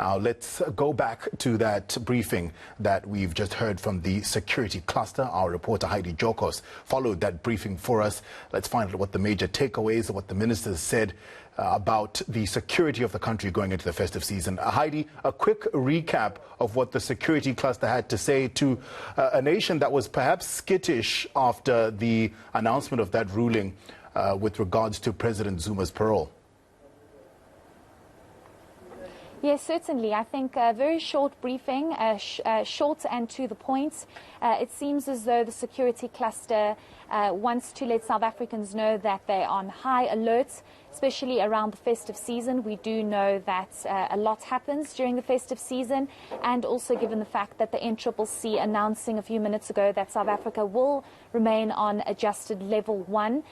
Now, let's go back to that briefing that we've just heard from the security cluster. Our reporter Heidi Jokos followed that briefing for us. Let's find out what the major takeaways, what the ministers said about the security of the country going into the festive season. Heidi, a quick recap of what the security cluster had to say to a nation that was perhaps skittish after the announcement of that ruling with regards to President Zuma's parole. Yes, certainly. I think a very short briefing, short and to the point. It seems as though the security cluster wants to let South Africans know that they're on high alert, especially around the festive season. We do know that a lot happens during the festive season, and also given the fact that the eNCA announcing a few minutes ago that South Africa will remain on adjusted level 1.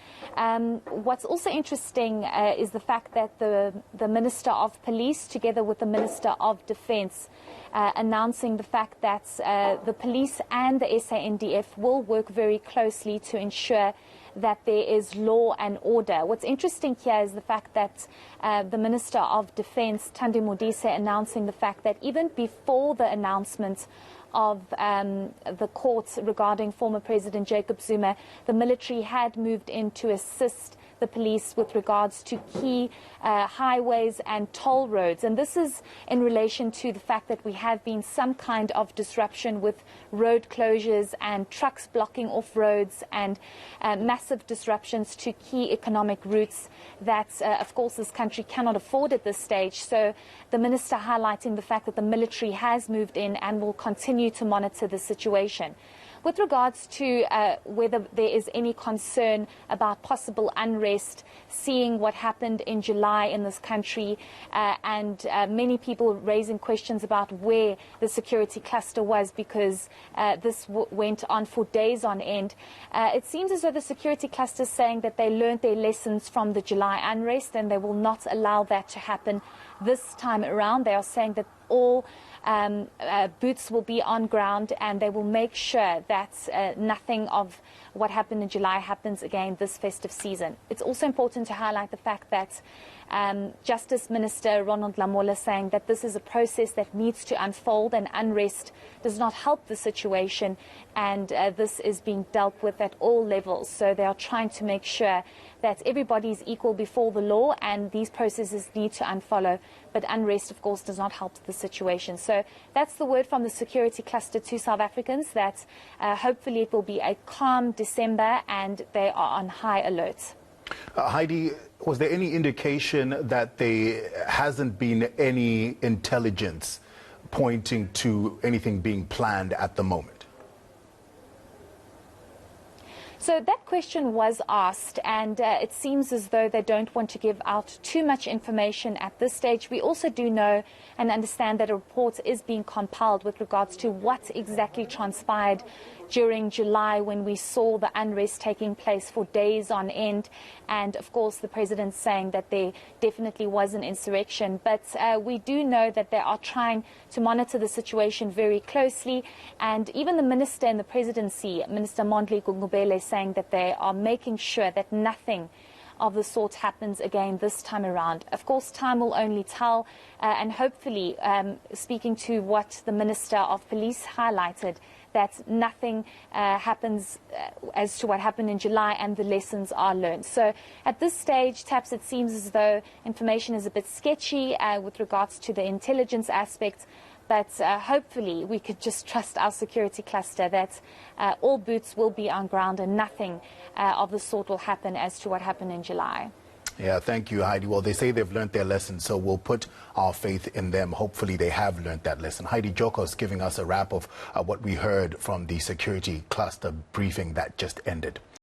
What's also interesting is the fact that the Minister of Police, together with the Minister of Defence, announcing the fact that the police and the SANDF will work very closely to ensure that there is law and order. What's interesting here is the fact that the Minister of Defence, Thandi Modise, announcing the fact that even before the announcement of the court regarding former President Jacob Zuma, the military had moved in to assist the police with regards to key highways and toll roads. And this is in relation to the fact that we have been some kind of disruption with road closures and trucks blocking off roads and massive disruptions to key economic routes that, of course, this country cannot afford at this stage. So the minister highlighting the fact that the military has moved in and will continue to monitor the situation. With regards to whether there is any concern about possible unrest, seeing what happened in July in this country, and many people raising questions about where the security cluster was, because this went on for days on end. It seems as though the security cluster is saying that they learned their lessons from the July unrest and they will not allow that to happen this time around. They are saying that all boots will be on ground and they will make sure that nothing of what happened in July happens again this festive season. It's also important to highlight the fact that Justice Minister Ronald Lamola saying that this is a process that needs to unfold and unrest does not help the situation, and this is being dealt with at all levels. So they are trying to make sure that everybody is equal before the law and these processes need to unfollow. But unrest, of course, does not help the situation. So that's the word from the security cluster to South Africans, that hopefully it will be a calm December and they are on high alert. Heidi, was there any indication that there hasn't been any intelligence pointing to anything being planned at the moment? So that question was asked, and it seems as though they don't want to give out too much information at this stage. We also do know and understand that a report is being compiled with regards to what exactly transpired during July when we saw the unrest taking place for days on end. And of course, the president saying that there definitely was an insurrection. But we do know that they are trying to monitor the situation very closely. And even the minister in the presidency, Minister Mondli Gungubele, saying that they are making sure that nothing of the sort happens again this time around. Of course, time will only tell, and hopefully, speaking to what the Minister of Police highlighted, that nothing happens as to what happened in July and the lessons are learned. So at this stage, Taps, it seems as though information is a bit sketchy with regards to the intelligence aspect. But hopefully we could just trust our security cluster that all boots will be on ground and nothing of the sort will happen as to what happened in July. Yeah, thank you, Heidi. Well, they say they've learned their lesson, so we'll put our faith in them. Hopefully they have learned that lesson. Heidi Jokos giving us a wrap of what we heard from the security cluster briefing that just ended.